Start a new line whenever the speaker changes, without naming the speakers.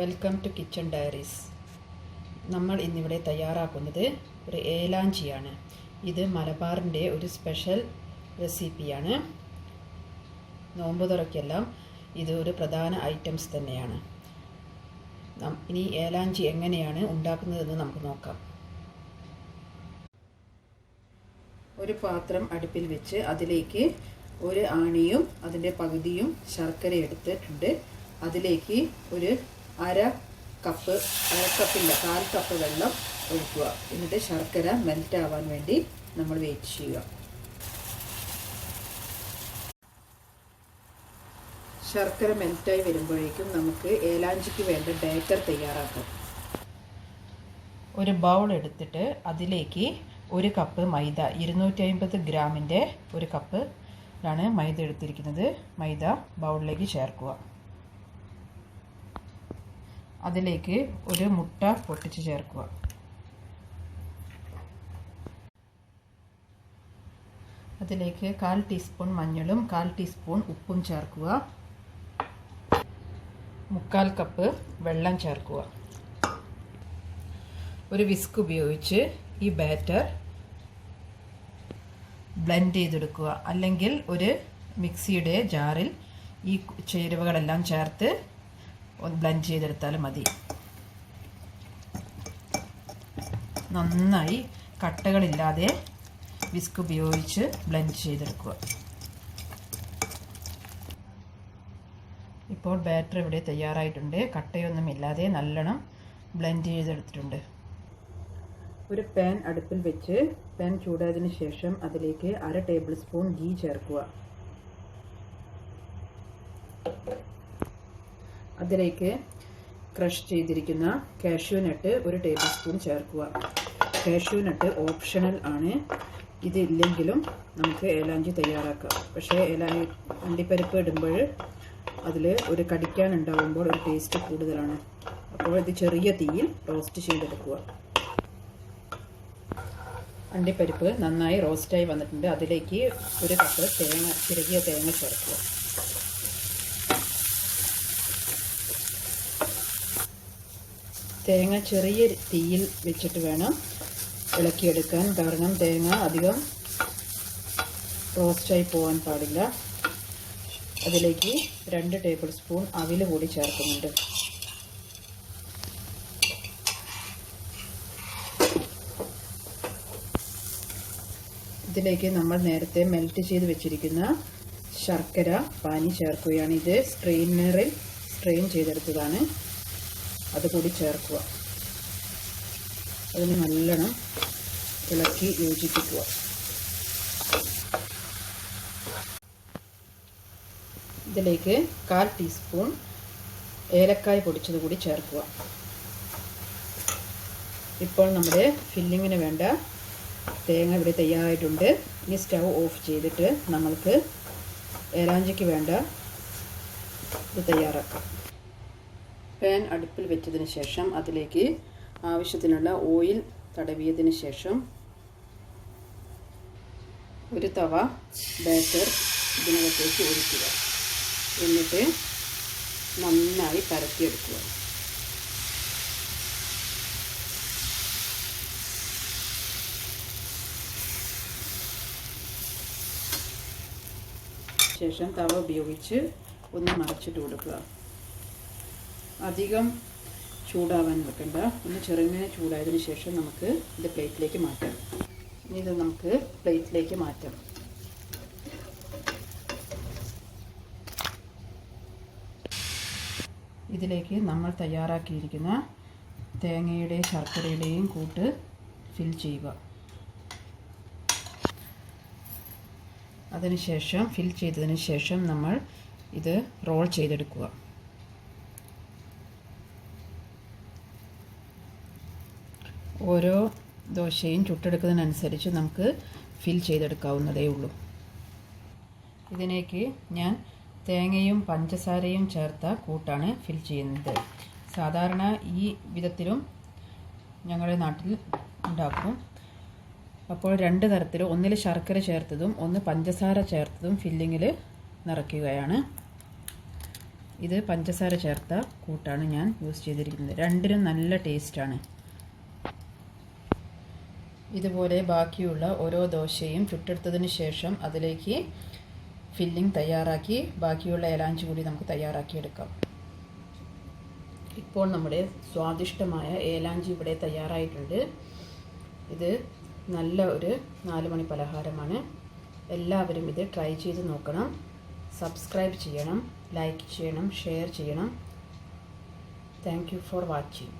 Welcome to kitchen diaries. നമ്മൾ ഇന്നിവിടെ തയ്യാറാക്കുന്നത് ഒരു ഏലാഞ്ചിയാണ്. ഇത് മലബാറിൻ്റെ ഒരു സ്പെഷ്യൽ റെസിപ്പിയാണ്. നോമ്പ് തുറക്കെല്ലാം ഇത് ഒരു പ്രധാന ഐറ്റംസ് തന്നെയാണ്. ഇനി ഏലാഞ്ചി എങ്ങനെയാണ് ഉണ്ടാക്കുന്നതെന്ന് നമുക്ക് നോക്കാം. ഒരു പാത്രം അടുപ്പിൽ വെച്ച് അതിലേക്ക് ഒരു ആണിയും അതിൻ്റെ പകുതിയും ശർക്കര എടുത്തിട്ടുണ്ട്. അതിലേക്ക് ഒരു കാൽ കപ്പ് വെള്ളം ഒഴിക്കുക. എന്നിട്ട് ശർക്കര മെൽറ്റ് ആവാൻ വേണ്ടി നമ്മൾ വെയിറ്റ് ചെയ്യുക. ശർക്കര മെൽറ്റായി വരുമ്പോഴേക്കും നമുക്ക് ഏലാഞ്ചിക്ക് വേണ്ട ബാറ്റർ തയ്യാറാക്കാം. ഒരു ബൗൾ എടുത്തിട്ട് അതിലേക്ക് ഒരു കപ്പ് മൈദ, 250 ഗ്രാമിൻ്റെ ഒരു കപ്പിലാണ് മൈദ എടുത്തിരിക്കുന്നത്. മൈദ ബൗളിലേക്ക് ചേർക്കുക. അതിലേക്ക് ഒരു മുട്ട പൊട്ടിച്ച് ചേർക്കുക. അതിലേക്ക് 1/4 ടീസ്പൂൺ മഞ്ഞളും 1/4 ടീസ്പൂൺ ഉപ്പും ചേർക്കുക. 3/4 കപ്പ് വെള്ളം ചേർക്കുക. ഒരു വിസ്ക് ഉപയോഗിച്ച് ഈ ബാറ്റർ ബ്ലെൻഡ് ചെയ്തെടുക്കുക. അല്ലെങ്കിൽ ഒരു മിക്സിയുടെ ജാറിൽ ഈ ചേരുവകളെല്ലാം ചേർത്ത് ബ്ലെൻഡ് ചെയ്തെടുത്താലും മതി. നന്നായി കട്ടകളില്ലാതെ വിസ്ക് ഉപയോഗിച്ച് ബ്ലെൻഡ് ചെയ്തെടുക്കുക. ഇപ്പോൾ ബാറ്റർ ഇവിടെ തയ്യാറായിട്ടുണ്ട്. കട്ടയൊന്നുമില്ലാതെ നല്ലോണം ബ്ലെൻഡ് ചെയ്തെടുത്തിട്ടുണ്ട്. ഒരു പാൻ അടുപ്പിൽ വെച്ച് പാൻ ചൂടായതിനു ശേഷം അതിലേക്ക് 1/2 ടേബിൾ സ്പൂൺ ഗീ ചേർക്കുക. അതിലേക്ക് ക്രഷ് ചെയ്തിരിക്കുന്ന കാഷ്യൂ നട്ട് 1 ടേബിൾ സ്പൂൺ ചേർക്കുക. കാഷ്യൂ നട്ട് ഓപ്ഷണൽ ആണ്. ഇതില്ലെങ്കിലും നമുക്ക് ഏലാഞ്ചി തയ്യാറാക്കാം. പക്ഷേ അണ്ടിപ്പരിപ്പ് ഇടുമ്പോൾ അതിൽ ഒരു കടിക്കാനുണ്ടാകുമ്പോൾ ഒരു ടേസ്റ്റ് കൂടുതലാണ്. അപ്പോൾ ഇത് ചെറിയ തീയിൽ റോസ്റ്റ് ചെയ്തെടുക്കുക. അണ്ടിപ്പരിപ്പ് നന്നായി റോസ്റ്റായി വന്നിട്ടുണ്ട്. അതിലേക്ക് 1 കപ്പ് ചിരകിയ തേങ്ങ ചേർക്കുക. തേങ്ങ ചെറിയ തീയിൽ വെച്ചിട്ട് വേണം ഇളക്കിയെടുക്കാൻ. കാരണം തേങ്ങ അധികം റോസ്റ്റായി പോകാൻ പാടില്ല. അതിലേക്ക് 2 ടേബിൾ സ്പൂൺ അവിൽ കൂടി ചേർക്കുന്നുണ്ട്. ഇതിലേക്ക് നമ്മൾ നേരത്തെ മെൽറ്റ് ചെയ്ത് വെച്ചിരിക്കുന്ന ശർക്കര പാനി ചേർക്കുകയാണ്. ഇത് സ്ട്രെയിനറിൽ സ്ട്രെയിൻ ചെയ്തെടുത്തതാണ്. അതുകൂടി ചേർക്കുക. അതിന് നല്ലോണം ഇളക്കി യോജിപ്പിക്കുക. ഇതിലേക്ക് 1/4 ടീസ്പൂൺ ഏലക്കായ പൊടിച്ചത് കൂടി ചേർക്കുക. ഇപ്പോൾ നമ്മുടെ ഫില്ലിങ്ങിന് വേണ്ട തേങ്ങ ഇവിടെ തയ്യാറായിട്ടുണ്ട്. ഇനി സ്റ്റൗ ഓഫ് ചെയ്തിട്ട് നമ്മൾക്ക് ഏലാഞ്ചിക്ക് വേണ്ട ഇത് തയ്യാറാക്കാം. പാൻ അടുപ്പിൽ വെച്ചതിന് ശേഷം അതിലേക്ക് ആവശ്യത്തിനുള്ള ഓയിൽ തടവിയതിന് ശേഷം ഒരു തവ ബാറ്റർ ഇതിനകത്തേക്ക് ഒഴിക്കുക. എന്നിട്ട് നന്നായി പരത്തിയെടുക്കുക. ശേഷം തവ ഉപയോഗിച്ച് ഒന്ന് മറച്ചിട്ട് കൊടുക്കുക. അധികം ചൂടാവാൻ വെക്കണ്ട. ഒന്ന് ചെറുങ്ങനെ ചൂടായതിനു ശേഷം നമുക്ക് ഇത് പ്ലേറ്റിലേക്ക് മാറ്റാം. ഇനി ഇത് നമുക്ക് പ്ലേറ്റിലേക്ക് മാറ്റാം. ഇതിലേക്ക് നമ്മൾ തയ്യാറാക്കിയിരിക്കുന്ന തേങ്ങയുടെയും ശർക്കരയുടെയും കൂട്ട് ഫിൽ ചെയ്യുക. അതിനുശേഷം ഫിൽ ചെയ്തതിന് ശേഷം നമ്മൾ ഇത് റോൾ ചെയ്തെടുക്കുക. ഓരോ ദോശയും ചുട്ടെടുക്കുന്നതിനനുസരിച്ച് നമുക്ക് ഫിൽ ചെയ്തെടുക്കാവുന്നതേ ഉള്ളൂ. ഇതിലേക്ക് ഞാൻ തേങ്ങയും പഞ്ചസാരയും ചേർത്ത കൂട്ടാണ് ഫിൽ ചെയ്യുന്നത്. സാധാരണ ഈ വിധത്തിലും ഞങ്ങളുടെ നാട്ടിൽ ഉണ്ടാക്കും. അപ്പോൾ 2 തരത്തിൽ, ഒന്നിൽ ശർക്കര ചേർത്തതും ഒന്ന് പഞ്ചസാര ചേർത്തതും ഫില്ലിങ്ങിൽ നിറയ്ക്കുകയാണ്. ഇത് പഞ്ചസാര ചേർത്ത കൂട്ടാണ് ഞാൻ യൂസ് ചെയ്തിരിക്കുന്നത്. രണ്ടിനും നല്ല ടേസ്റ്റാണ്. ഇതുപോലെ ബാക്കിയുള്ള ഓരോ ദോശയും ചുട്ടെടുത്തതിന് ശേഷം അതിലേക്ക് ഫില്ലിംഗ് തയ്യാറാക്കി ബാക്കിയുള്ള എലാഞ്ചി കൂടി നമുക്ക് തയ്യാറാക്കിയെടുക്കാം. ഇപ്പോൾ നമ്മുടെ സ്വാദിഷ്ടമായ ഏലാഞ്ചി ഇവിടെ തയ്യാറായിട്ടുണ്ട്. ഇത് നല്ല ഒരു 4 മണി പലഹാരമാണ്. എല്ലാവരും ഇത് ട്രൈ ചെയ്ത് നോക്കണം. സബ്സ്ക്രൈബ് ചെയ്യണം, ലൈക്ക് ചെയ്യണം, ഷെയർ ചെയ്യണം. Thank you for watching.